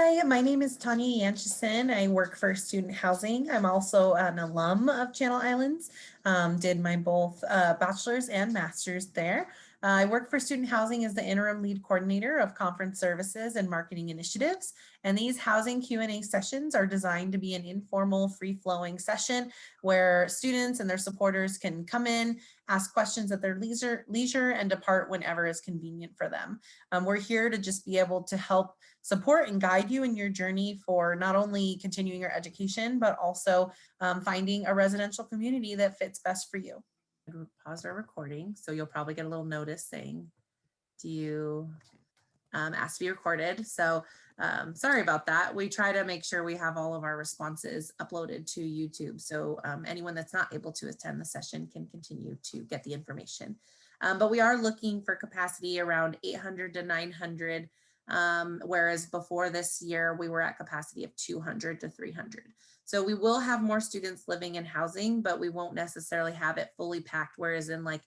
Hi, my name is Tanya Yancheson. I work for student housing. I'm also an alum of Channel Islands. Did my both bachelor's and master's there. I work for student housing as the interim lead coordinator of conference services and marketing initiatives. And these housing Q&A sessions are designed to be an informal, free-flowing session where students and their supporters can come in, ask questions at their leisure and depart whenever is convenient for them. We're here to just be able to help support and guide you in your journey for not only continuing your education, but also finding a residential community that fits best for you. Pause our recording, so you'll probably get a little notice saying, do you ask to be recorded? So sorry about that. We try to make sure we have all of our responses uploaded to YouTube. So anyone that's not able to attend the session can continue to get the information. But we are looking for capacity around 800 to 900. Whereas before this year, we were at capacity of 200 to 300. So we will have more students living in housing, but we won't necessarily have it fully packed. Whereas in like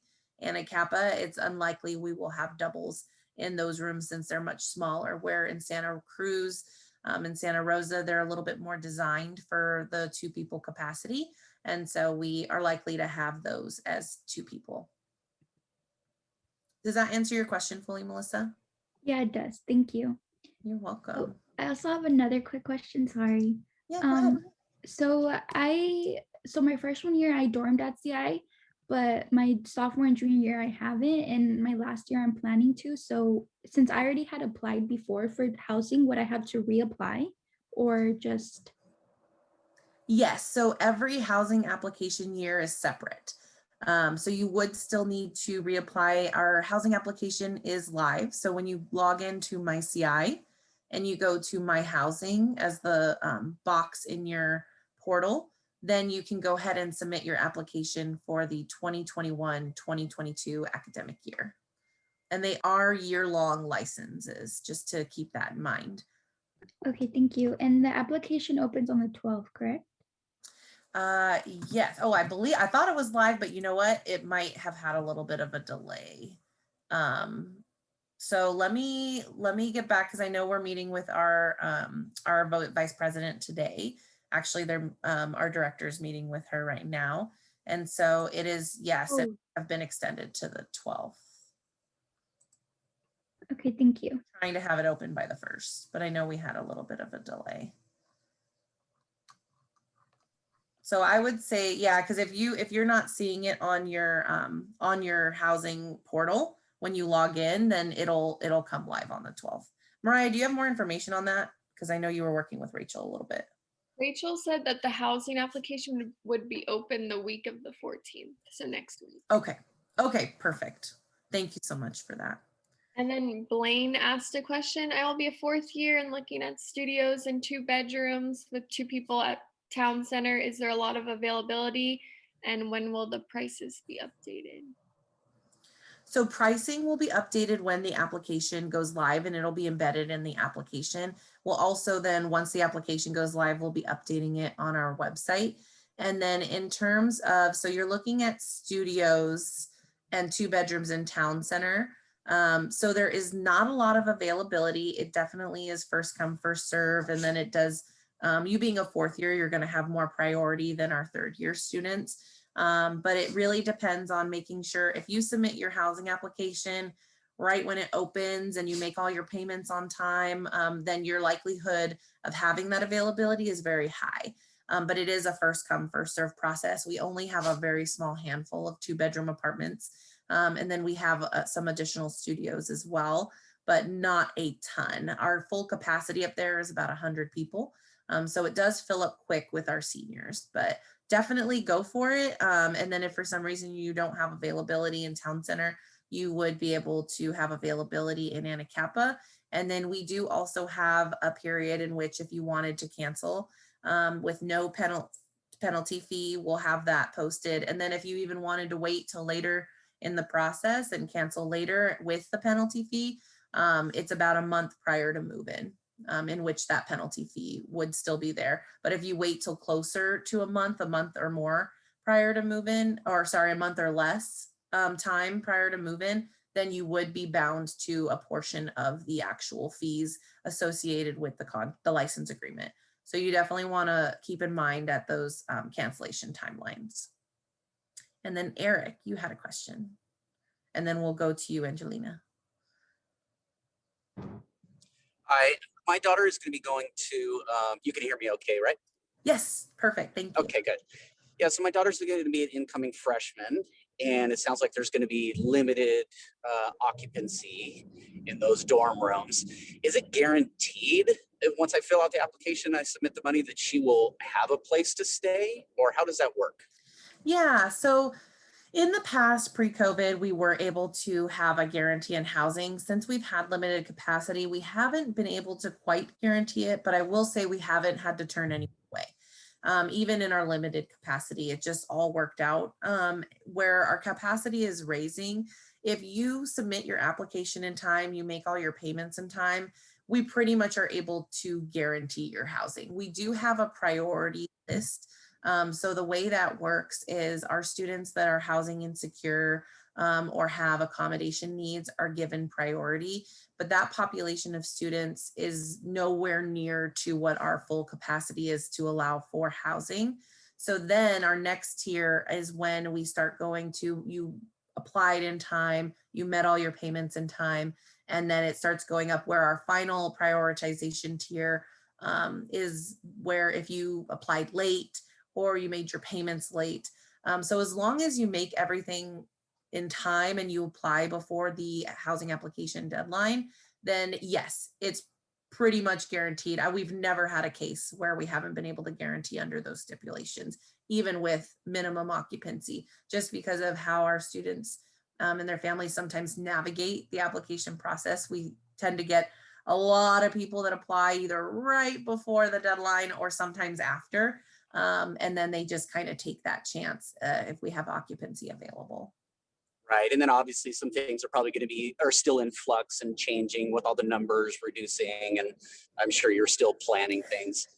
Anacapa, it's unlikely we will have doubles in those rooms since they're much smaller, where in Santa Cruz and Santa Rosa, they're a little bit more designed for the 2 people capacity. And so we are likely to have those as 2 people. Does that answer your question fully, Melissa? Yeah, it does. Thank you. You're welcome. Oh, I also have another quick question. Sorry. Yeah, go ahead. So my freshman year I dormed at CI, but my sophomore and junior year I haven't, and my last year I'm planning to. So since I already had applied before for housing, would I have to reapply or just? Yes, so every housing application year is separate. So you would still need to reapply. Our housing application is live. So when you log into My CI and you go to My Housing as the box in your portal, then you can go ahead and submit your application for the 2021-2022 academic year. And they are year-long licenses, just to keep that in mind. Okay, thank you. And the application opens on the 12th, correct? Yes. Oh, I thought it was live, but you know what? It might have had a little bit of a delay. So let me get back, because I know we're meeting with our vice president today. Actually, they're our director's meeting with her right now. And so it is, yes, it have been extended to the 12th. Okay, thank you. Trying to have it open by the 1st, but I know we had a little bit of a delay. So I would say, yeah, because if you're not seeing it on your housing portal when you log in, then it'll come live on the 12th. Mariah, do you have more information on that? Because I know you were working with Rachel a little bit. Rachel said that the housing application would be open the week of the 14th, so next week. Okay, perfect. Thank you so much for that. And then Blaine asked a question. I will be a 4th year and looking at studios and 2 bedrooms with 2 people at Town Center. Is there a lot of availability, and when will the prices be updated? So pricing will be updated when the application goes live, and it'll be embedded in the application. We'll also then, once the application goes live, we'll be updating it on our website. And then in terms of, so you're looking at studios and 2 bedrooms in Town Center. So there is not a lot of availability. It definitely is first come, first serve. And then it does, you being a 4th year, you're going to have more priority than our 3rd year students. But it really depends on making sure if you submit your housing application right when it opens and you make all your payments on time, then your likelihood of having that availability is very high. But it is a first come, first serve process. We only have a very small handful of 2 bedroom apartments. And then we have some additional studios as well, but not a ton. Our full capacity up there is about 100 people. So it does fill up quick with our seniors, but definitely go for it. And then if for some reason you don't have availability in Town Center, you would be able to have availability in Anacapa. And then we do also have a period in which if you wanted to cancel with no penalty fee, we'll have that posted. And then if you even wanted to wait till later in the process and cancel later with the penalty fee, it's about a month prior to move-in, which that penalty fee would still be there. But if you wait till closer to a month or more prior to move-in, or sorry, a month or less time prior to move-in, then you would be bound to a portion of the actual fees associated with the license agreement. So you definitely want to keep in mind at those cancellation timelines. And then Eric, you had a question. And then we'll go to you, Angelina. My daughter is going to be going to, you can hear me okay, right? Yes, perfect. Thank you. Okay, good. Yeah, so my daughter's going to be an incoming freshman, and it sounds like there's going to be limited occupancy in those dorm rooms. Is it guaranteed that once I fill out the application, I submit the money, that she will have a place to stay, or how does that work? Yeah, so in the past, pre-COVID, we were able to have a guarantee in housing. Since we've had limited capacity, we haven't been able to quite guarantee it, but I will say we haven't had to turn any away. Even in our limited capacity, it just all worked out. Where our capacity is raising, if you submit your application in time, you make all your payments in time, we pretty much are able to guarantee your housing. We do have a priority list. So the way that works is our students that are housing insecure or have accommodation needs are given priority, but that population of students is nowhere near to what our full capacity is to allow for housing. So then our next tier is when we start going to, you applied in time, you met all your payments in time, and then it starts going up where our final prioritization tier is where if you applied late or you made your payments late. So as long as you make everything in time and you apply before the housing application deadline, then yes, it's pretty much guaranteed. We've never had a case where we haven't been able to guarantee under those stipulations, even with minimum occupancy, just because of how our students and their families sometimes navigate the application process. We tend to get a lot of people that apply either right before the deadline or sometimes after. And then they just kind of take that chance if we have occupancy available. Right. And then obviously some things are probably going to are still in flux and changing with all the numbers reducing. And I'm sure you're still planning things.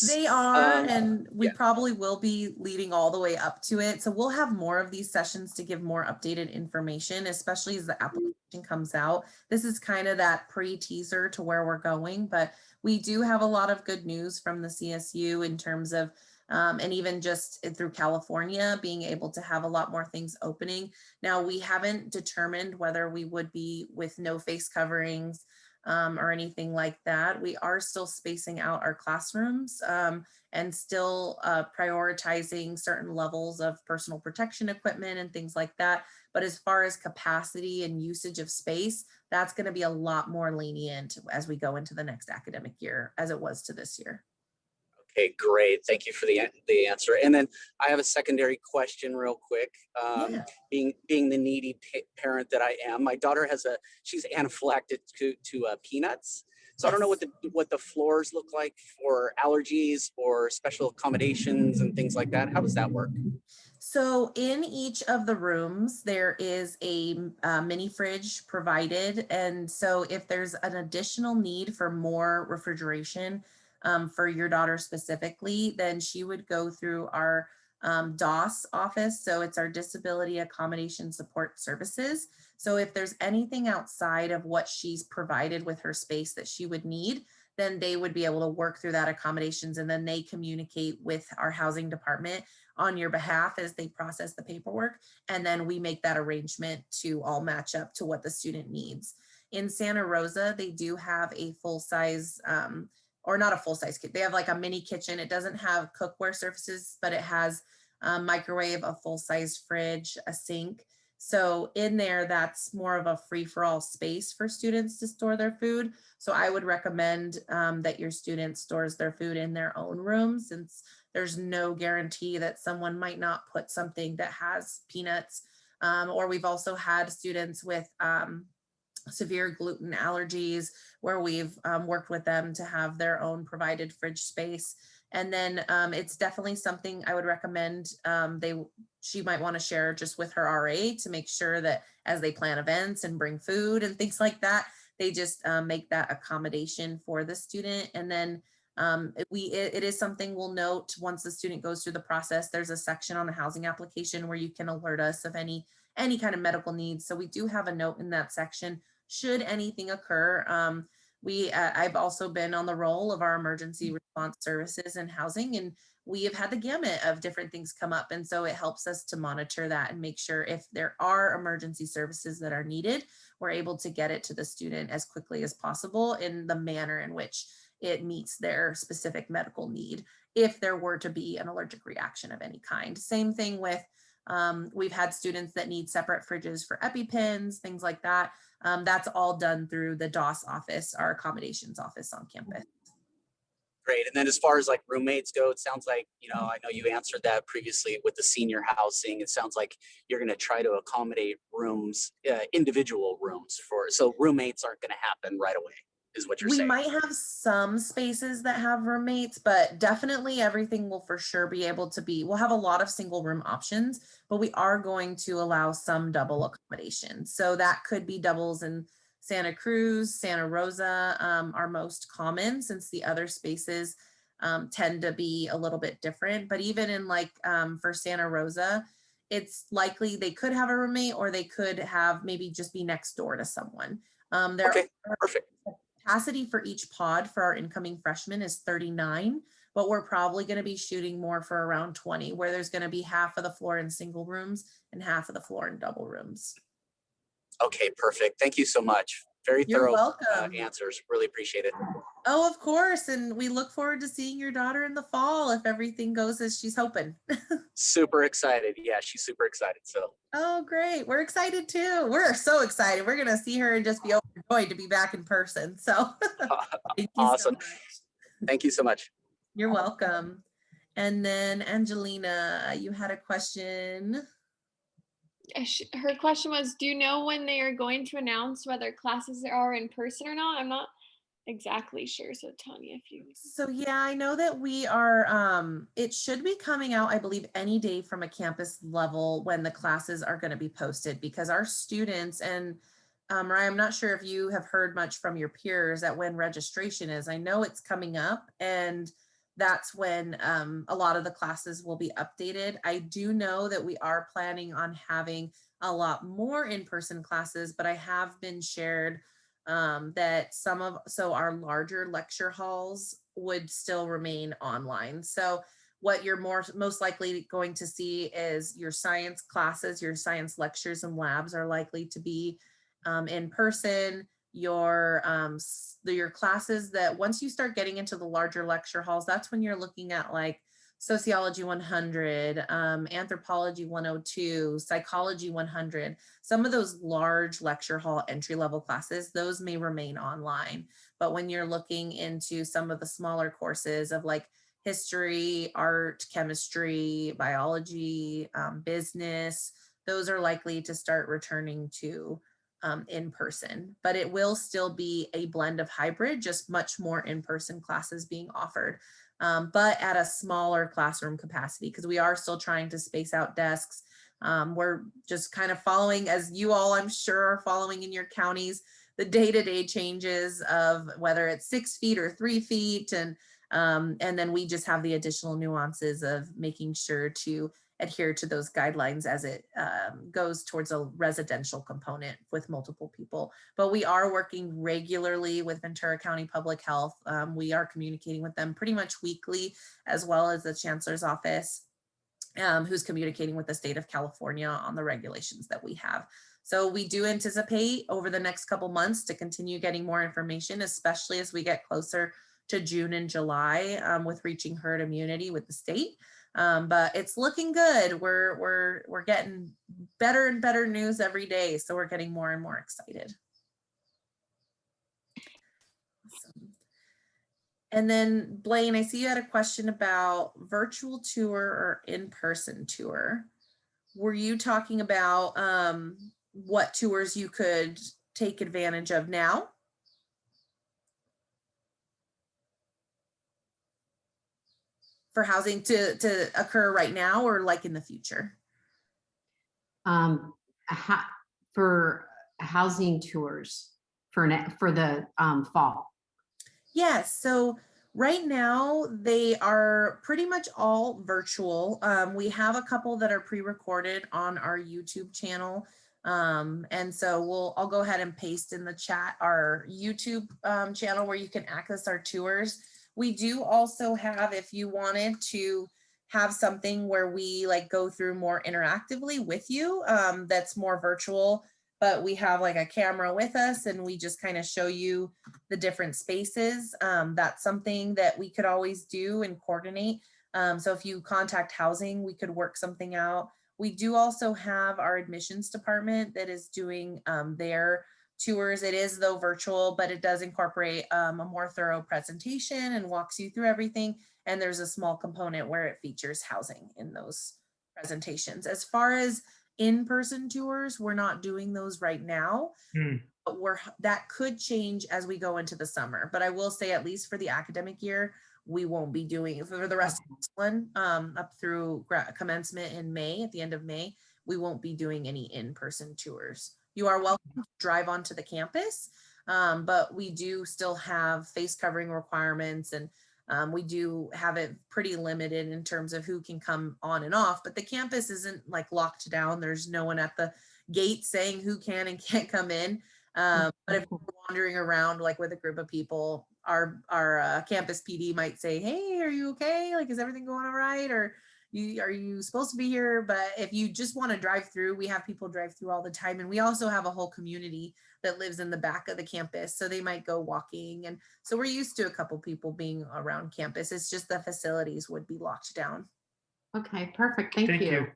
They are, and we yeah. probably will be leading all the way up to it. So we'll have more of these sessions to give more updated information, especially as the application comes out. This is kind of that pre-teaser to where we're going, but we do have a lot of good news from the CSU in terms of, and even just through California, being able to have a lot more things opening. Now, we haven't determined whether we would be with no face coverings, or anything like that. We are still spacing out our classrooms and still prioritizing certain levels of personal protection equipment and things like that. But as far as capacity and usage of space, that's going to be a lot more lenient as we go into the next academic year as it was to this year. Okay, great. Thank you for the answer. And then I have a secondary question real quick. Yeah. Being the needy parent that I am, my daughter she's anaphylactic to peanuts. So yes. I don't know what the floors look like for allergies or special accommodations and things like that. How does that work? So in each of the rooms, there is a mini fridge provided. And so if there's an additional need for more refrigeration, for your daughter specifically, then she would go through our DOS office. So it's our Disability Accommodation Support Services. So if there's anything outside of what she's provided with her space that she would need, then they would be able to work through that accommodations, and then they communicate with our housing department on your behalf as they process the paperwork. And then we make that arrangement to all match up to what the student needs. In Santa Rosa, they do have a full-size or not a full-size kit. They have like a mini kitchen. It doesn't have cookware surfaces, but it has a microwave, a full-size fridge, a sink. So in there, that's more of a free-for-all space for students to store their food. So I would recommend that your student stores their food in their own room, since there's no guarantee that someone might not put something that has peanuts. Or we've also had students with severe gluten allergies where we've worked with them to have their own provided fridge space. And then it's definitely something I would recommend she might want to share just with her RA to make sure that as they plan events and bring food and things like that, they just make that accommodation for the student. And then it is something we'll note once the student goes through the process. There's a section on the housing application where you can alert us of any any kind of medical needs. So we do have a note in that section, should anything occur. I've also been on the role of our emergency response services and housing, and we have had the gamut of different things come up. And so it helps us to monitor that and make sure if there are emergency services that are needed, we're able to get it to the student as quickly as possible in the manner in which it meets their specific medical need, if there were to be an allergic reaction of any kind. Same thing with, we've had students that need separate fridges for EpiPens, things like that. That's all done through the DOS office, our accommodations office on campus. Great. And then as far as like roommates go, it sounds like, I know you answered that previously with the senior housing. It sounds like you're going to try to accommodate rooms, individual rooms so roommates aren't going to happen right away, is what you're saying. We might have some spaces that have roommates, but definitely everything will for sure be able to be, we'll have a lot of single room options, but we are going to allow some double accommodation. So that could be doubles in Santa Cruz, Santa Rosa are most common, since the other spaces tend to be a little bit different. But even in like for Santa Rosa, it's likely they could have a roommate, or they could have maybe just be next door to someone. Okay, perfect. Capacity for each pod for our incoming freshmen is 39, but we're probably going to be shooting more for around 20, where there's going to be half of the floor in single rooms and half of the floor in double rooms. Okay, perfect. Thank you so much. Very You're thorough welcome. answers. Really appreciate it. Oh, of course. And we look forward to seeing your daughter in the fall if everything goes as she's hoping. Super excited. Yeah, she's super excited. So. Oh, great. We're excited too. We're so excited. We're going to see her and just be overjoyed to be back in person. So thank you Awesome. so much. Thank you so much. You're welcome. And then Angelina, you had a question. Her question was, do you know when they are going to announce whether classes are in person or not? I'm not exactly sure. So Tanya, if you. So yeah, I know that we are, it should be coming out, I believe, any day from a campus level when the classes are going to be posted, because our students and Mariah, I'm not sure if you have heard much from your peers that when registration is. I know it's coming up, and that's when a lot of the classes will be updated. I do know that we are planning on having a lot more in-person classes, but I have been shared that our larger lecture halls would still remain online. So what you're most likely going to see is your science classes, your science lectures and labs are likely to be in person. Your classes that once you start getting into the larger lecture halls, that's when you're looking at like Sociology 100, Anthropology 102, Psychology 100. Some of those large lecture hall entry-level classes, those may remain online. But when you're looking into some of the smaller courses of like history, art, chemistry, biology, business, those are likely to start returning to in person, but it will still be a blend of hybrid, just much more in-person classes being offered, but at a smaller classroom capacity, because we are still trying to space out desks. We're just kind of following, as you all I'm sure are following in your counties, the day-to-day changes of whether it's 6 feet or 3 feet, and then we just have the additional nuances of making sure to adhere to those guidelines as it goes towards a residential component with multiple people. But we are working regularly with Ventura County Public Health. We are communicating with them pretty much weekly, as well as the Chancellor's Office, who's communicating with the state of California on the regulations that we have. So we do anticipate over the next couple months to continue getting more information, especially as we get closer to June and July with reaching herd immunity with the state. But it's looking good. We're getting better and better news every day. So we're getting more and more excited. Awesome. And then Blaine, I see you had a question about virtual tour or in-person tour. Were you talking about what tours you could take advantage of now? For housing to occur right now, or like in the future? For housing tours for the fall. Yes. So Right now, they are pretty much all virtual. We have a couple that are pre-recorded on our YouTube channel. And so I'll go ahead and paste in the chat our YouTube channel where you can access our tours. We do also have, if you wanted to have something where we like go through more interactively with you, that's more virtual, but we have like a camera with us and we just kind of show you the different spaces. That's something that we could always do and coordinate. So if you contact housing, we could work something out. We do also have our admissions department that is doing their tours. It is though virtual, but it does incorporate a more thorough presentation and walks you through everything. And there's a small component where it features housing in those presentations. As far as in-person tours, we're not doing those right now. But that could change as we go into the summer. But I will say, at least for the academic year, we won't be doing for the rest of this one up through commencement in May, at the end of May, we won't be doing any in-person tours. You are welcome to drive onto the campus, but we do still have face covering requirements, and we do have it pretty limited in terms of who can come on and off, but the campus isn't like locked down. There's no one at the gate saying who can and can't come in. But if you're wandering around like with a group of people, our campus PD might say, "Hey, are you okay? Like, is everything going all right? Or are you supposed to be here?" But if you just want to drive through, we have people drive through all the time, and we also have a whole community that lives in the back of the campus, so they might go walking, and so we're used to a couple people being around campus. It's just the facilities would be locked down. Okay, perfect. Thank you.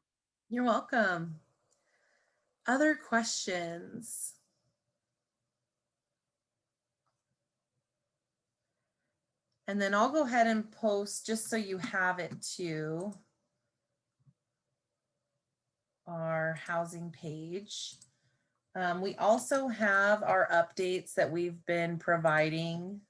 You're welcome. Other questions? And then I'll go ahead and post, just so you have it too, our housing page. We also have our updates that we've been providing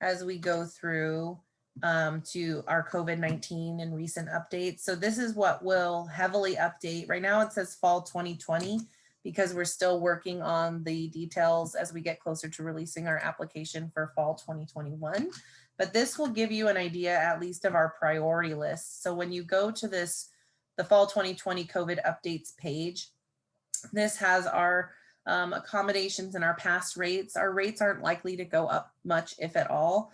as we go through to our COVID-19 and recent updates. So this is what will heavily update. Right now it says fall 2020 because we're still working on the details as we get closer to releasing our application for fall 2021. But this will give you an idea at least of our priority list. So when you go to the fall 2020 COVID updates page, this has our accommodations and our past rates. Our rates aren't likely to go up much, if at all,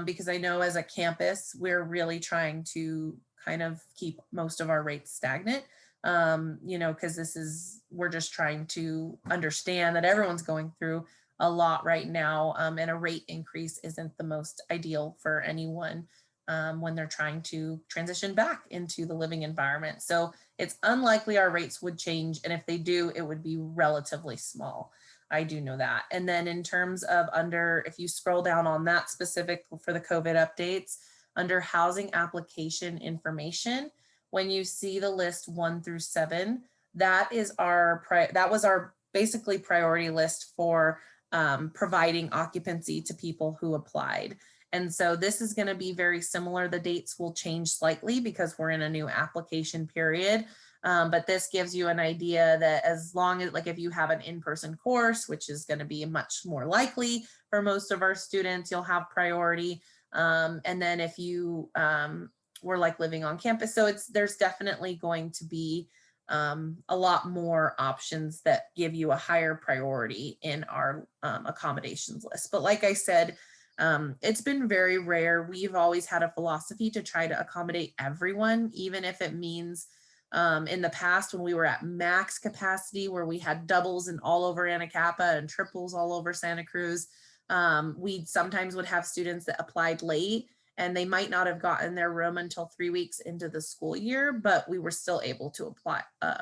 because I know as a campus, we're really trying to kind of keep most of our rates stagnant, because we're just trying to understand that everyone's going through a lot right now, and a rate increase isn't the most ideal for anyone when they're trying to transition back into the living environment. So it's unlikely our rates would change, and if they do, it would be relatively small. I do know that. And then in terms of if you scroll down on that specific for the COVID updates, under housing application information, when you see the list 1 through 7, that was our basically priority list for providing occupancy to people who applied. And so this is going to be very similar. The dates will change slightly because we're in a new application period. But this gives you an idea that as long as, like, if you have an in-person course, which is going to be much more likely for most of our students, you'll have priority. And then if you were like living on campus, so there's definitely going to be a lot more options that give you a higher priority in our accommodations list. But like I said, it's been very rare. We've always had a philosophy to try to accommodate everyone, even if it means in the past when we were at max capacity, where we had doubles and all over Anacapa and triples all over Santa Cruz. We sometimes would have students that applied late and they might not have gotten their room until 3 weeks into the school year, but we were still able to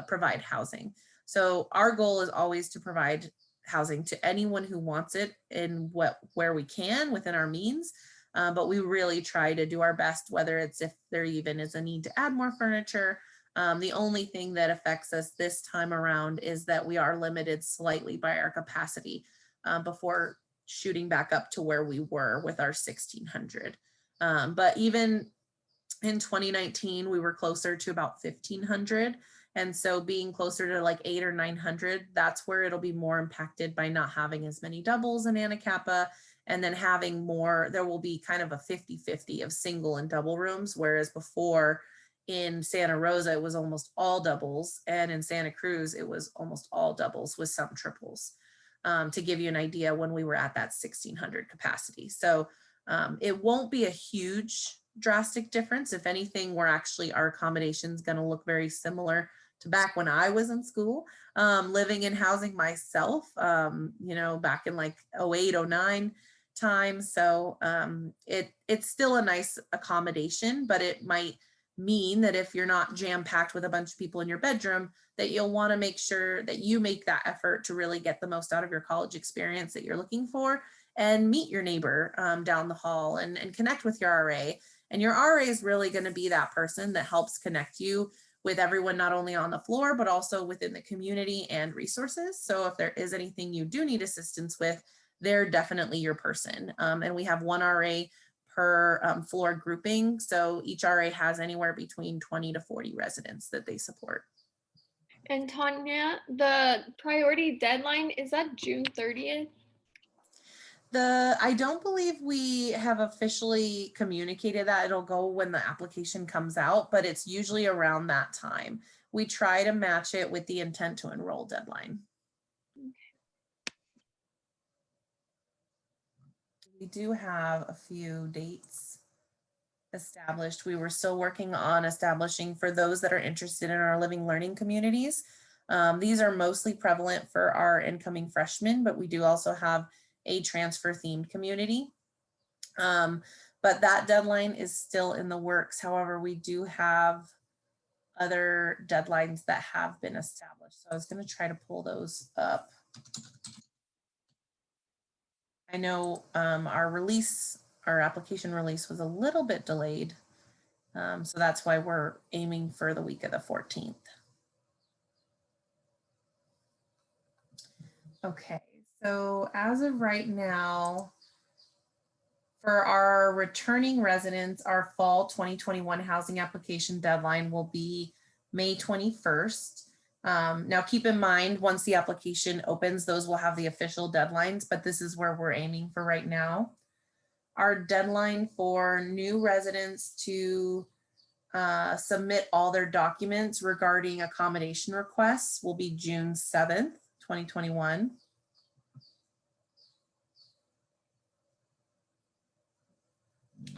provide housing. So our goal is always to provide housing to anyone who wants it in where we can within our means. But we really try to do our best, whether it's if there even is a need to add more furniture. The only thing that affects us this time around is that we are limited slightly by our capacity before shooting back up to where we were with our 1,600. But even in 2019, we were closer to about 1,500. And so being closer to like 800 or 900, that's where it'll be more impacted by not having as many doubles in Anacapa and then having more, there will be kind of a 50-50 of single and double rooms, whereas before in Santa Rosa, it was almost all doubles, and in Santa Cruz, it was almost all doubles with some triples, to give you an idea when we were at that 1,600 capacity. So it won't be a huge drastic difference. If anything, our accommodations going to look very similar to back when I was in school, living in housing myself, back in like 08, 09 time. So it's still a nice accommodation, but it might mean that if you're not jam-packed with a bunch of people in your bedroom, that you'll want to make sure that you make that effort to really get the most out of your college experience that you're looking for, and meet your neighbor down the hall and connect with your RA. And your RA is really going to be that person that helps connect you with everyone, not only on the floor, but also within the community and resources. So if there is anything you do need assistance with, they're definitely your person. And we have one RA per floor grouping. So each RA has anywhere between 20 to 40 residents that they support. And Tanya, the priority deadline, is that June 30th? I don't believe we have officially communicated that. It'll go when the application comes out, but it's usually around that time. We try to match it with the intent to enroll deadline. We do have a few dates established. We were still working on establishing for those that are interested in our living learning communities. These are mostly prevalent for our incoming freshmen, but we do also have a transfer themed community. But that deadline is still in the works. However, we do have other deadlines that have been established. So I was going to try to pull those up. I know our application release was a little bit delayed. So that's why we're aiming for the week of the 14th. Okay, so as of right now, for our returning residents, our fall 2021 housing application deadline will be May 21st. Now keep in mind, once the application opens, those will have the official deadlines, but this is where we're aiming for right now. Our deadline for new residents to submit all their documents regarding accommodation requests will be June 7th, 2021.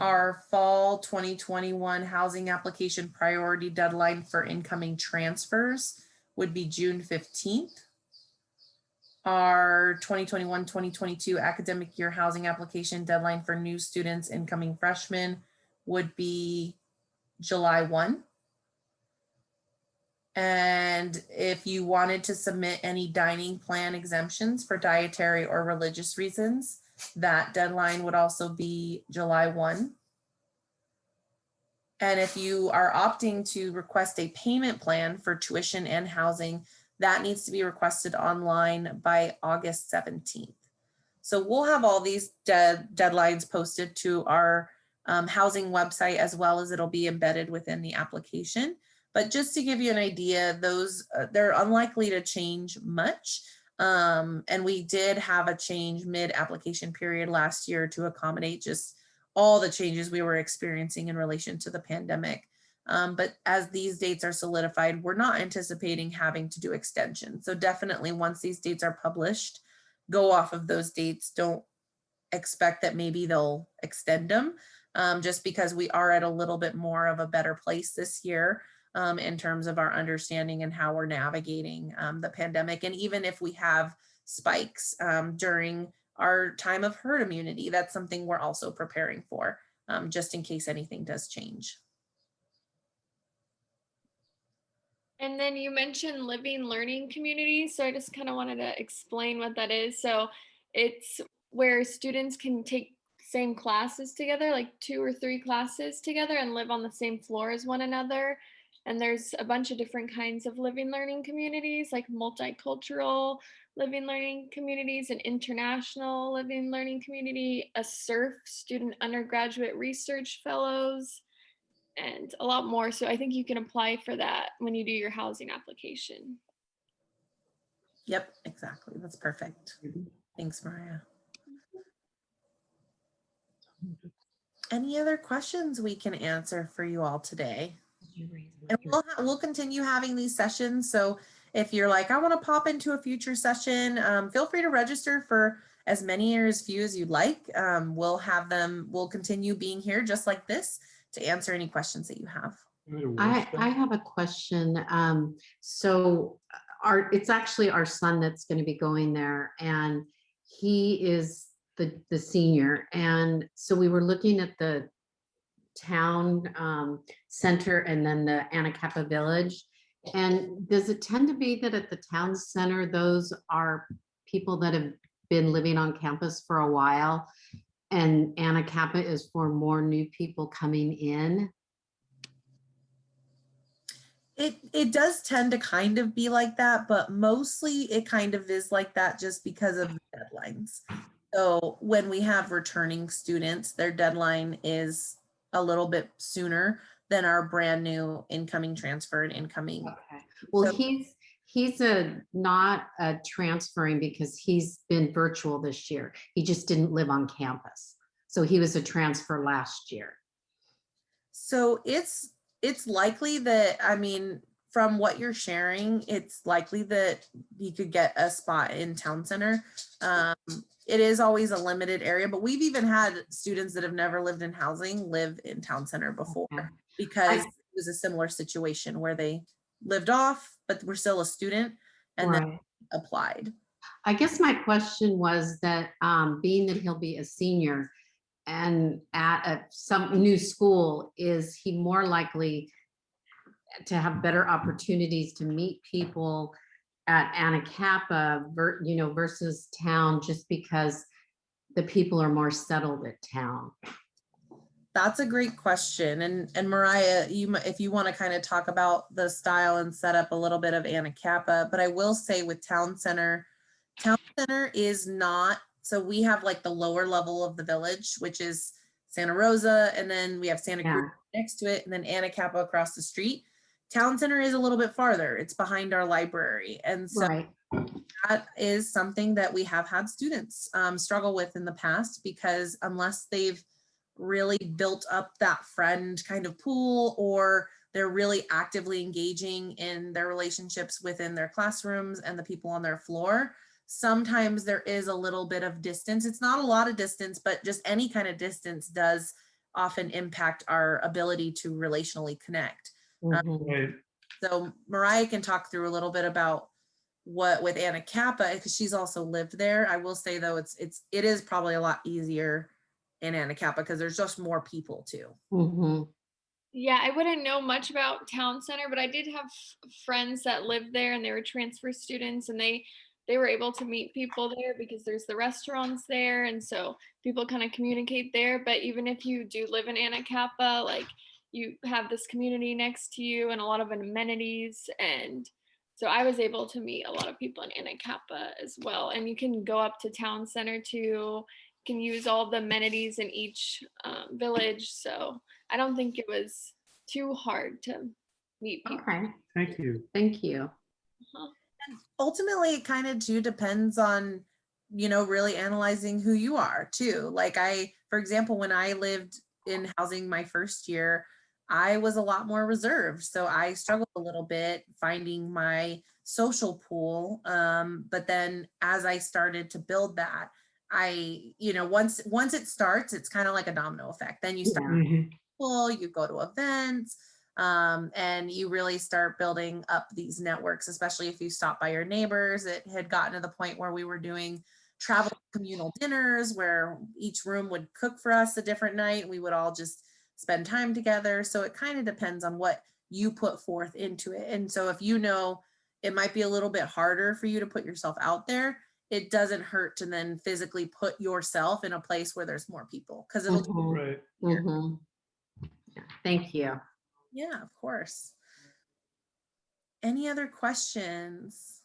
Our fall 2021 housing application priority deadline for incoming transfers would be June 15th. Our 2021-2022 academic year housing application deadline for new students, incoming freshmen, would be July 1. And if you wanted to submit any dining plan exemptions for dietary or religious reasons, that deadline would also be July 1. And if you are opting to request a payment plan for tuition and housing, that needs to be requested online by August 17th. So we'll have all these deadlines posted to our housing website, as well as it'll be embedded within the application. But just to give you an idea, those they're unlikely to change much. And we did have a change mid-application period last year to accommodate just all the changes we were experiencing in relation to the pandemic. But as these dates are solidified, we're not anticipating having to do extensions. So definitely once these dates are published, go off of those dates. Don't expect that maybe they'll extend them, just because we are at a little bit more of a better place this year in terms of our understanding and how we're navigating the pandemic. And even if we have spikes during our time of herd immunity, that's something we're also preparing for, just in case anything does change. And then you mentioned living learning communities. So I just kind of wanted to explain what that is. So it's where students can take same classes together, like 2 or 3 classes together, and live on the same floor as one another. And there's a bunch of different kinds of living learning communities, like multicultural living learning communities, an international living learning community, a SURF, student undergraduate research fellows, and a lot more. So I think you can apply for that when you do your housing application. Yep, exactly. That's perfect. Thanks, Mariah. Any other questions we can answer for you all today? And we'll continue having these sessions. So if you're like, I want to pop into a future session, feel free to register for as many or as few as you'd like. We'll continue being here just like this to answer any questions that you have. I have a question. It's actually our son that's going to be going there, and he is the senior. And so we were looking at the town center and then the Anacapa Village. And does it tend to be that at the town center, those are people that have been living on campus for a while, and Anacapa is for more new people coming in? It does tend to kind of be like that, but mostly it kind of is like that just because of the deadlines. So when we have returning students, their deadline is a little bit sooner than our brand new incoming transfer and incoming. Okay. Well, So- he's not transferring because he's been virtual this year. He just didn't live on campus. So he was a transfer last year. So it's likely that, I mean, from what you're sharing, it's likely that he could get a spot in town center. It is always a limited area, but we've even had students that have never lived in housing live in town center before Okay. because it was a similar situation where they lived off, but were still a student and then applied. I guess my question was that being that he'll be a senior and at some new school, is he more likely to have better opportunities to meet people at Anacapa, versus town, just because the people are more settled at town? That's a great question. And Mariah, if you want to kind of talk about the style and set up a little bit of Anacapa, but I will say with town center is not, so we have like the lower level of the village, which is Santa Rosa, and then we have Santa Cruz next to it, and then Anacapa across the street. Town center is a little bit farther. It's behind our library. And so that is something that we have had students struggle with in the past, because unless they've really built up that friend kind of pool, or they're really actively engaging in their relationships within their classrooms and the people on their floor, sometimes there is a little bit of distance. It's not a lot of distance, but just any kind of distance does often impact our ability to relationally connect. Right. So Mariah can talk through a little bit about what with Anacapa, because she's also lived there. I will say though, it is probably a lot easier in Anacapa because there's just more people too. Yeah, I wouldn't know much about town center, but I did have friends that lived there and they were transfer students, and they were able to meet people there because there's the restaurants there, and so people kind of communicate there. But even if you do live in Anacapa, like, you have this community next to you and a lot of amenities, and so I was able to meet a lot of people in Anacapa as well. And you can go up to town center too. You can use all the amenities in each village, so I don't think it was too hard to meet people. Okay. Thank you. Thank you. And ultimately, it kind of too depends on, really analyzing who you are too. Like for example, when I lived in housing my first year, I was a lot more reserved. So I struggled a little bit finding my social pool. But then as I started to build that, once it starts, it's kind of like a domino effect. Then you start you go to events, and you really start building up these networks, especially if you stop by your neighbors. It had gotten to the point where we were doing travel communal dinners where each room would cook for us a different night. We would all just spend time together. So it kind of depends on what you put forth into it. And so if it might be a little bit harder for you to put yourself out there, it doesn't hurt to then physically put yourself in a place where there's more people, because it'll Right. Thank you. Yeah, of course. Any other questions?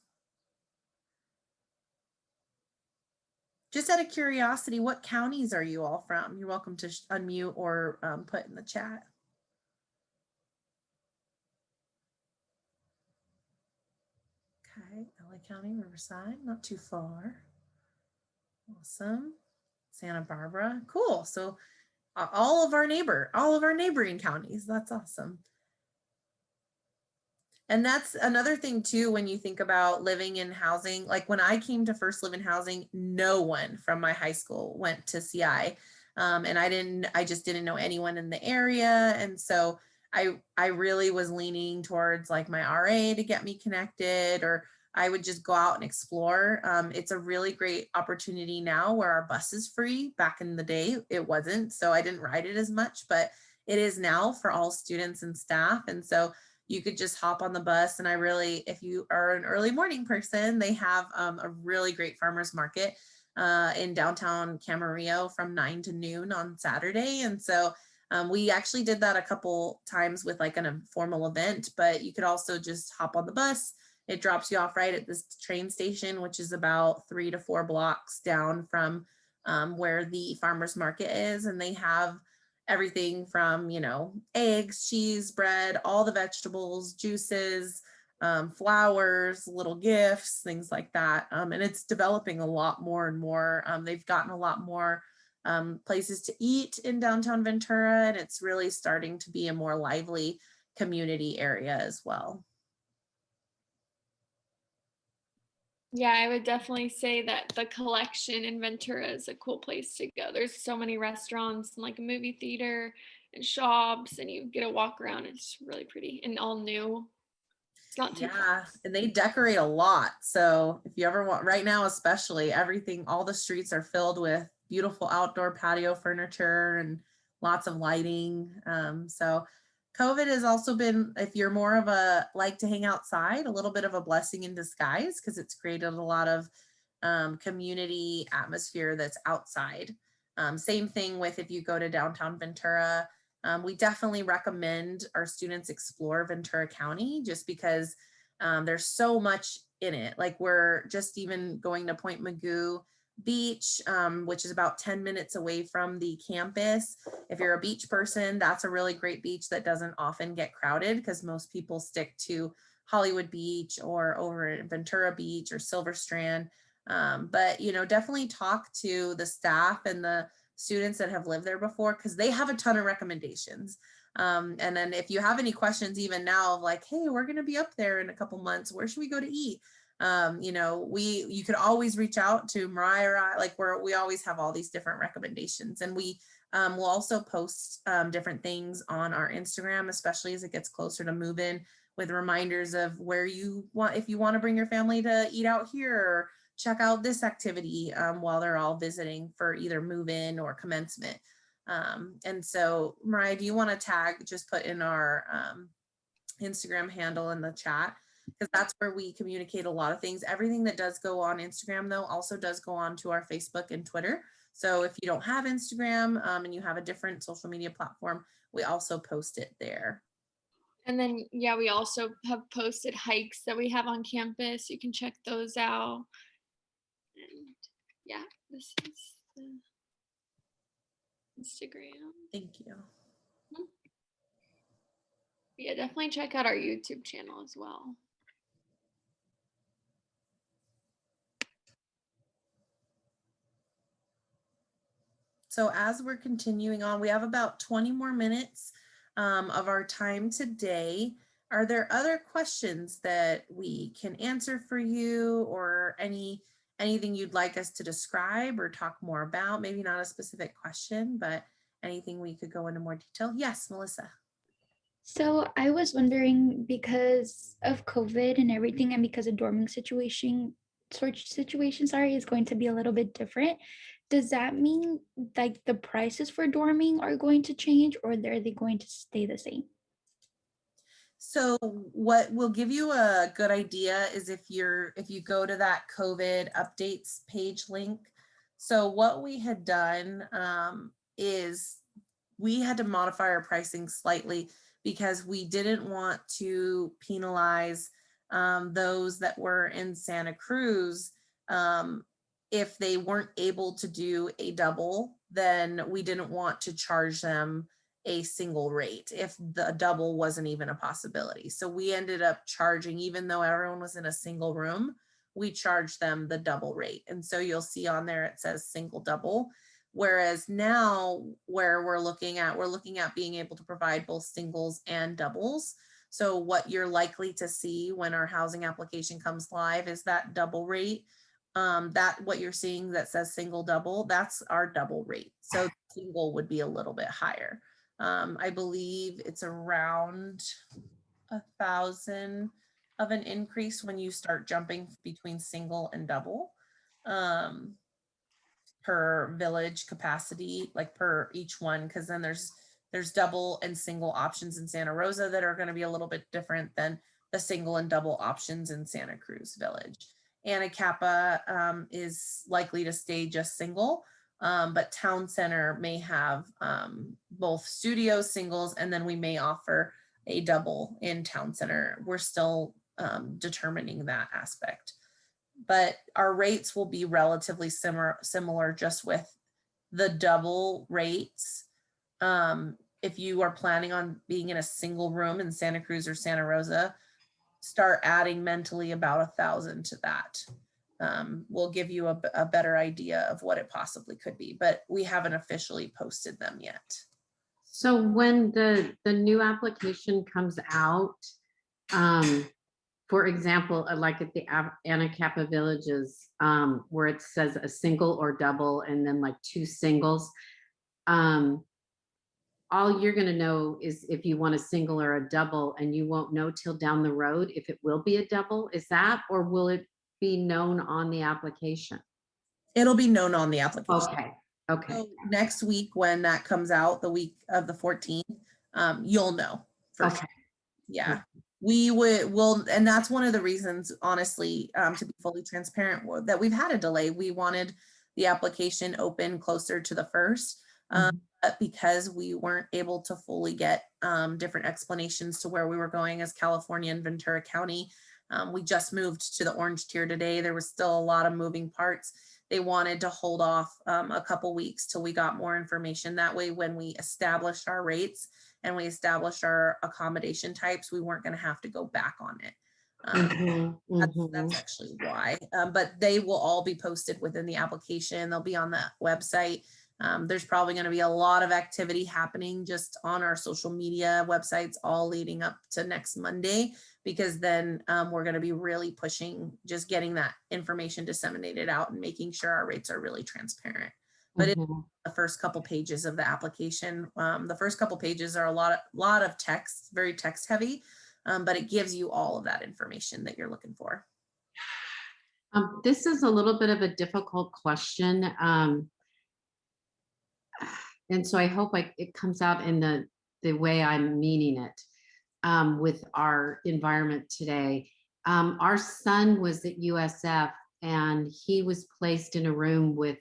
Just out of curiosity, what counties are you all from? You're welcome to unmute or put in the chat. Okay, LA County, Riverside, not too far. Awesome. Santa Barbara, cool. So all of our neighboring counties. That's awesome. And that's another thing too, when you think about living in housing, like when I came to first live in housing, no one from my high school went to CI. And I just didn't know anyone in the area. And so I really was leaning towards like my RA to get me connected, or I would just go out and explore. It's a really great opportunity now where our bus is free. Back in the day, it wasn't. So I didn't ride it as much, but it is now for all students and staff. And so you could just hop on the bus. And if you are an early morning person, they have a really great farmer's market in downtown Camarillo from 9 to noon on Saturday. And so we actually did that a couple times with like an informal event, but you could also just hop on the bus. It drops you off right at this train station, which is about 3 to 4 blocks down from where the farmer's market is. And they have everything from, eggs, cheese, bread, all the vegetables, juices, flowers, little gifts, things like that. And it's developing a lot more and more. They've gotten a lot more places to eat in downtown Ventura, and it's really starting to be a more lively community area as well. Yeah, I would definitely say that the collection in Ventura is a cool place to go. There's so many restaurants and like a movie theater and shops, and you get to walk around. It's really pretty and all new. It's not too Yeah, and they decorate a lot. So if you ever want, right now especially, all the streets are filled with beautiful outdoor patio furniture and lots of lighting. So COVID has also been, if you're more of a like to hang outside, a little bit of a blessing in disguise, because it's created a lot of community atmosphere that's outside. Same thing with if you go to downtown Ventura. We definitely recommend our students explore Ventura County just because there's so much in it. Like we're just even going to Point Magoo Beach, which is about 10 minutes away from the campus. If you're a beach person, that's a really great beach that doesn't often get crowded because most people stick to Hollywood Beach or over at Ventura Beach or Silver Strand. But definitely talk to the staff and the students that have lived there before, because they have a ton of recommendations. And then if you have any questions even now of like, hey, we're going to be up there in a couple months, where should we go to eat? You could always reach out to Mariah or I, like we always have all these different recommendations, and we will also post different things on our Instagram, especially as it gets closer to move-in, with reminders of where you want, if you want to bring your family to eat out here or check out this activity while they're all visiting for either move-in or commencement. And so Mariah, do you want to just put in our Instagram handle in the chat? Because that's where we communicate a lot of things. Everything that does go on Instagram though also does go on to our Facebook and Twitter. So if you don't have Instagram and you have a different social media platform, we also post it there. And then, yeah, we also have posted hikes that we have on campus. You can check those out. And yeah, this is the Instagram. Thank you. Yeah, definitely check out our YouTube channel as well. So as we're continuing on, we have about 20 more minutes of our time today. Are there other questions that we can answer for you, or anything you'd like us to describe or talk more about? Maybe not a specific question, but anything we could go into more detail. Yes, Melissa. So I was wondering, because of COVID and everything, and because a dorming situation is going to be a little bit different. Does that mean like the prices for dorming are going to change, or are they going to stay the same? So what will give you a good idea is if you go to that COVID updates page link. So what we had done is we had to modify our pricing slightly because we didn't want to penalize those that were in Santa Cruz. If they weren't able to do a double, then we didn't want to charge them a single rate if the double wasn't even a possibility. So we ended up charging, even though everyone was in a single room, we charged them the double rate. And so you'll see on there, it says single double. Whereas now where we're looking at being able to provide both singles and doubles. So what you're likely to see when our housing application comes live is that double rate. That what you're seeing that says single double, that's our double rate. So single would be a little bit higher. I believe it's around 1,000 of an increase when you start jumping between single and double. Per village capacity, like per each one, because then there's double and single options in Santa Rosa that are going to be a little bit different than the single and double options in Santa Cruz Village. Anacapa is likely to stay just single, but Town Center may have both studio singles, and then we may offer a double in Town Center. We're still determining that aspect, but our rates will be relatively similar just with the double rates. If you are planning on being in a single room in Santa Cruz or Santa Rosa, start adding mentally about 1,000 to that. We'll give you a better idea of what it possibly could be, but we haven't officially posted them yet. So when the new application comes out, for example, like at the Anacapa Villages, where it says a single or double and then like two singles, all you're going to know is if you want a single or a double, and you won't know till down the road if it will be a double. Is that, or will it be known on the application? It'll be known on the application. Okay. Okay. So next week, when that comes out, the week of the 14th, you'll know for Okay. sure. Yeah, and that's one of the reasons, honestly, to be fully transparent, that we've had a delay. We wanted the application open closer to the 1st, but because we weren't able to fully get different explanations to where we were going as California and Ventura County. We just moved to the orange tier today. There was still a lot of moving parts. They wanted to hold off a couple weeks till we got more information. That way, when we established our rates and we established our accommodation types, we weren't going to have to go back on it. That's actually why. But they will all be posted within the application. They'll be on the website. There's probably going to be a lot of activity happening just on our social media websites all leading up to next Monday, because then we're going to be really pushing, just getting that information disseminated out and making sure our rates are really transparent. But it's the first couple pages of the application. The first couple pages are a lot of text, very text heavy, but it gives you all of that information that you're looking for. This is a little bit of a difficult question. And so I hope it comes out in the way I'm meaning it with our environment today. Our son was at USF, and he was placed in a room with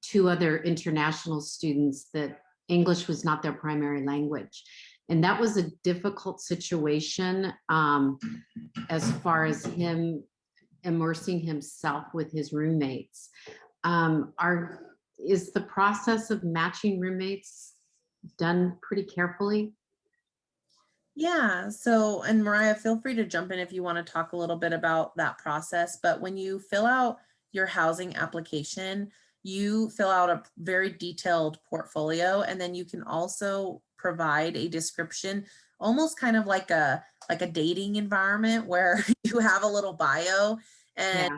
2 other international students that English was not their primary language. And that was a difficult situation as far as him immersing himself with his roommates. Is the process of matching roommates done pretty carefully? Yeah. So, and Mariah, feel free to jump in if you want to talk a little bit about that process. But when you fill out your housing application, you fill out a very detailed portfolio, and then you can also provide a description, almost kind of like a dating environment where you have a little bio, and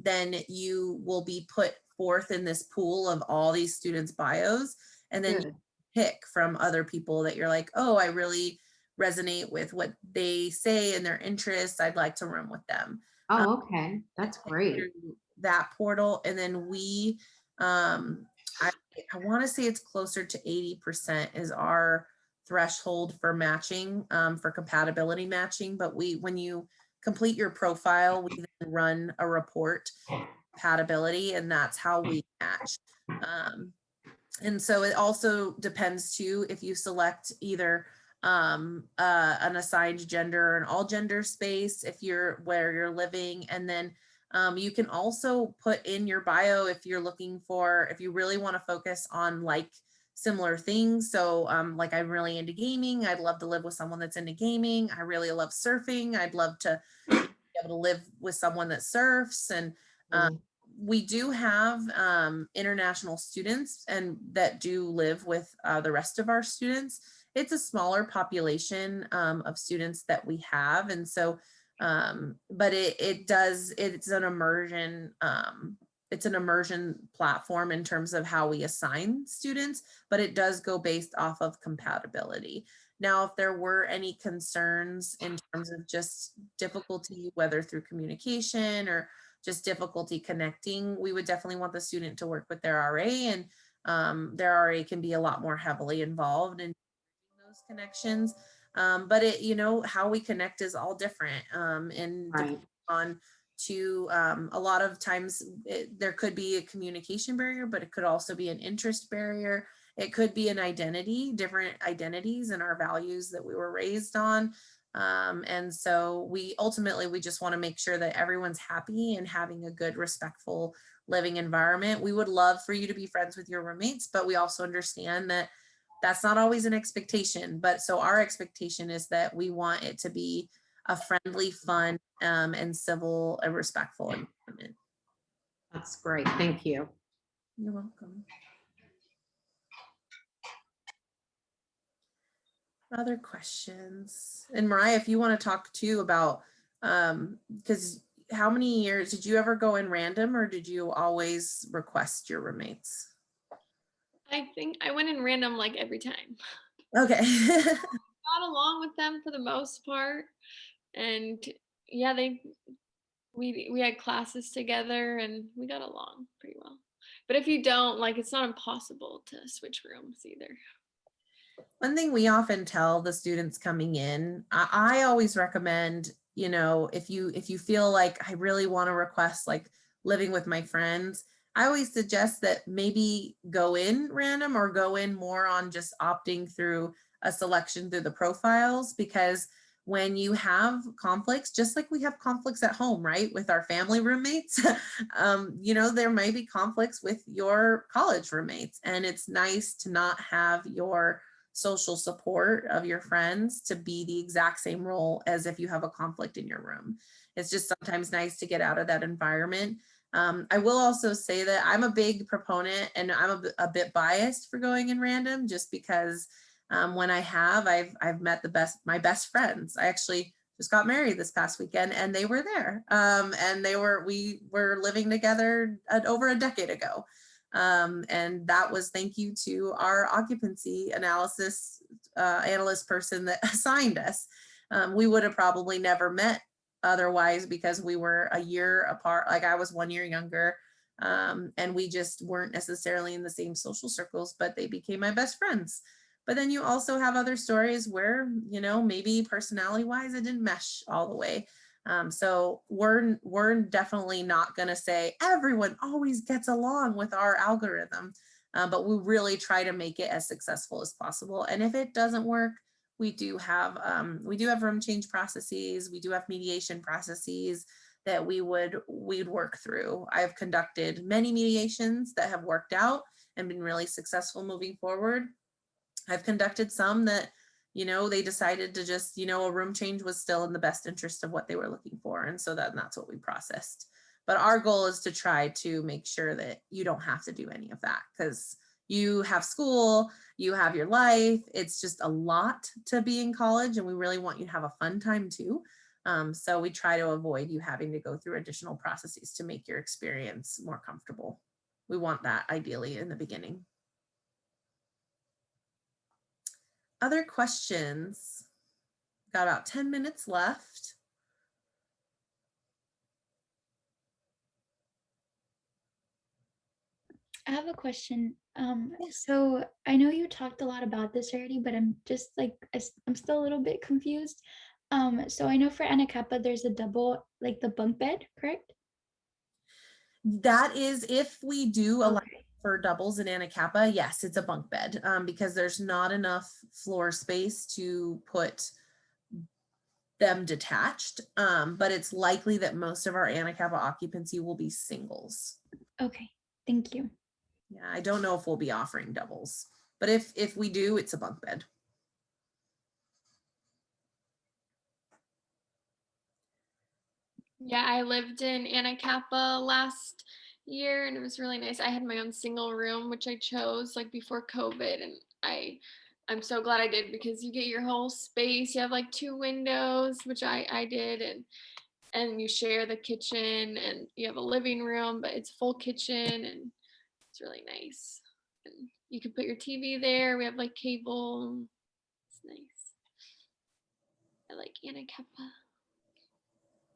then you will be put forth in this pool of all these students' bios, and then you pick from other people that you're like, oh, I really resonate with what they say and their interests. I'd like to room with them. Oh, okay. That's great. That portal. And then we, I want to say it's closer to 80% is our threshold for matching, for compatibility matching. But when you complete your profile, we then run a report compatibility, and that's how we match. And so it also depends too, if you select either an assigned gender or an all gender space, if you're where you're living. And then you can also put in your bio if you're looking for, if you really want to focus on like similar things. So like, I'm really into gaming. I'd love to live with someone that's into gaming. I really love surfing. I'd love to be able to live with someone that surfs. And we do have international students and that do live with the rest of our students. It's a smaller population of students that we have. And so, but it's an immersion, it's an immersion platform in terms of how we assign students, but it does go based off of compatibility. Now, if there were any concerns in terms of just difficulty, whether through communication or just difficulty connecting, we would definitely want the student to work with their RA, and their RA can be a lot more heavily involved in those connections. But it, how we connect is all different, and Right. on to a lot of times there could be a communication barrier, but it could also be an interest barrier. It could be an identity, different identities and our values that we were raised on. And so we just want to make sure that everyone's happy and having a good, respectful living environment. We would love for you to be friends with your roommates, but we also understand that that's not always an expectation. But so our expectation is that we want it to be a friendly, fun, and civil and respectful environment. That's great. Thank you. You're welcome. Other questions? And Mariah, if you want to talk too about, because how many years did you ever go in random, or did you always request your roommates? I think I went in random like every time. Okay. Got along with them for the most part, and yeah, we had classes together and we got along pretty well. But if you don't, like, it's not impossible to switch rooms either. One thing we often tell the students coming in, I always recommend, if you feel like I really want to request like living with my friends, I always suggest that maybe go in random or go in more on just opting through a selection through the profiles, because when you have conflicts, just like we have conflicts at home, right, with our family roommates, there may be conflicts with your college roommates, and it's nice to not have your social support of your friends to be the exact same role as if you have a conflict in your room. It's just sometimes nice to get out of that environment. I will also say that I'm a big proponent, and I'm a bit biased for going in random, just because when I've met my best friends. I actually just got married this past weekend, and they were there, and we were living together over a decade ago. And that was thank you to our occupancy analyst person that assigned us. We would have probably never met otherwise, because we were a year apart. Like, I was 1 year younger, and we just weren't necessarily in the same social circles, but they became my best friends. But then you also have other stories where, maybe personality wise, it didn't mesh all the way. So we're definitely not going to say everyone always gets along with our algorithm, but we really try to make it as successful as possible. And if it doesn't work, we do have room change processes. We do have mediation processes that we'd work through. I've conducted many mediations that have worked out and been really successful moving forward. I've conducted some that, they decided to just, a room change was still in the best interest of what they were looking for. And so that's what we processed. But our goal is to try to make sure that you don't have to do any of that, because you have school, you have your life. It's just a lot to be in college, and we really want you to have a fun time too. So we try to avoid you having to go through additional processes to make your experience more comfortable. We want that ideally in the beginning. Other questions? Got about 10 minutes left. I have a question. So I know you talked a lot about this already, but I'm just like, I'm still a little bit confused. So I know for Anna Kappa, there's a double, like the bunk bed, correct? That is, if we do allow Okay. for doubles in Anna Kappa, yes, it's a bunk bed, because there's not enough floor space to put them detached. But it's likely that most of our Anna Kappa occupancy will be singles. Okay, thank you. Yeah, I don't know if we'll be offering doubles, but if we do, it's a bunk bed. Yeah, I lived in Anna Kappa last year, and it was really nice. I had my own single room, which I chose like before COVID, and I'm so glad I did, because you get your whole space. You have like 2 windows, which I did, and you share the kitchen, and you have a living room, but it's full kitchen, and it's really nice. And you can put your TV there. We have like cable. It's nice. I like Anna Kappa.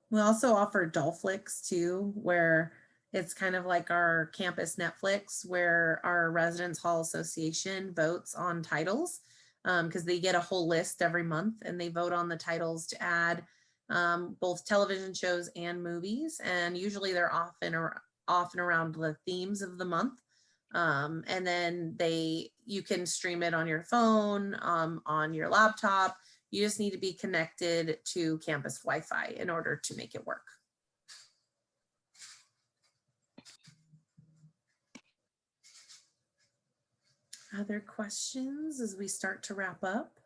We also offer Dolflix too, where it's kind of like our campus Netflix, where our Residence Hall Association votes on titles, because they get a whole list every month and they vote on the titles to add both television shows and movies. And usually they're often around the themes of the month. And then you can stream it on your phone, on your laptop. You just need to be connected to campus Wi-Fi in order to make it work. Other questions as we start to wrap up?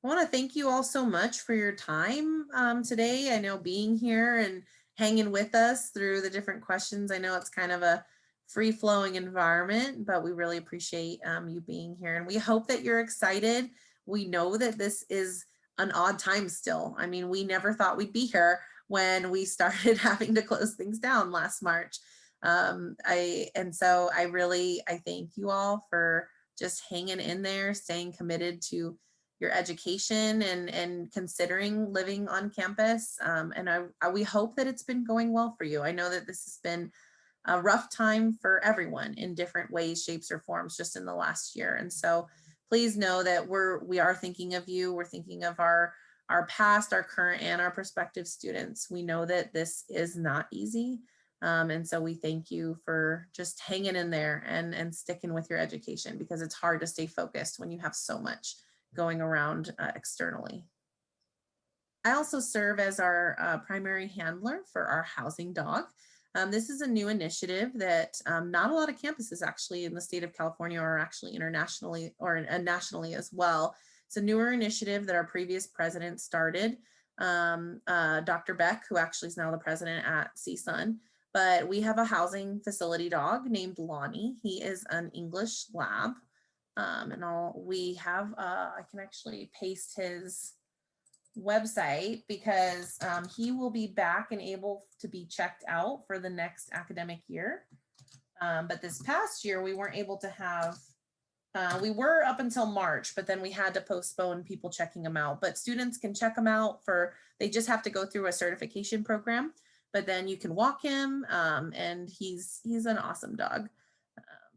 I want to thank you all so much for your time today. I know being here and hanging with us through the different questions. I know it's kind of a free-flowing environment, but we really appreciate you being here, and we hope that you're excited. We know that this is an odd time still. I mean, we never thought we'd be here when we started having to close things down last March. I thank you all for just hanging in there, staying committed to your education and considering living on campus. We hope that it's been going well for you. I know that this has been a rough time for everyone in different ways, shapes, or forms just in the last year. And so please know that we are thinking of you. We're thinking of our past, our current, and our prospective students. We know that this is not easy. And so we thank you for just hanging in there and sticking with your education, because it's hard to stay focused when you have so much going around externally. I also serve as our primary handler for our housing dog. This is a new initiative that not a lot of campuses actually in the state of California, or actually internationally or nationally as well. It's a newer initiative that our previous president started, Dr. Beck, who actually is now the president at CSUN. But we have a housing facility dog named Lonnie. He is an English lab. I can actually paste his website, because he will be back and able to be checked out for the next academic year. But this past year, we weren't able to have, we were up until March, but then we had to postpone people checking them out. But students can check them out they just have to go through a certification program, but then you can walk him, and he's an awesome dog.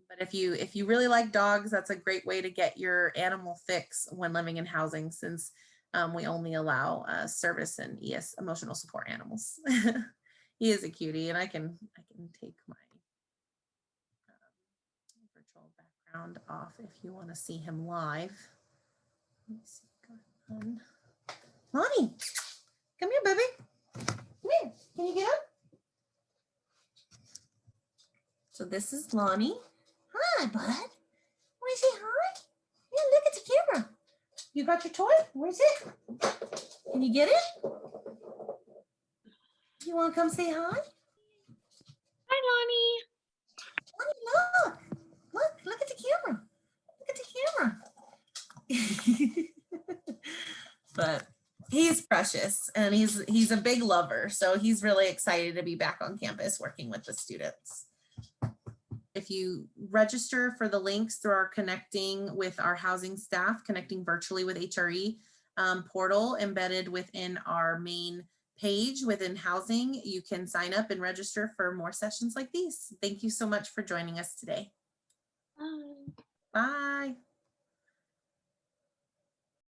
But if you really like dogs, that's a great way to get your animal fix when living in housing, since we only allow service and emotional support animals. He is a cutie, and I can take my virtual background off if you want to see him live. Let me see. Go ahead. Lonnie, come here, baby. Come here. Can you get up? So this is Lonnie. Hi, bud. Want to say hi? Yeah, look at the camera. You got your toy? Where's it? Can you get it? You want to come say hi? Hi, Lonnie, look at the camera. Look at the camera. But he's precious, and he's a big lover. So he's really excited to be back on campus working with the students. If you register for the links through our connecting with our housing staff, connecting virtually with HRE portal embedded within our main page within housing, you can sign up and register for more sessions like these. Thank you so much for joining us today. Lonnie. Bye.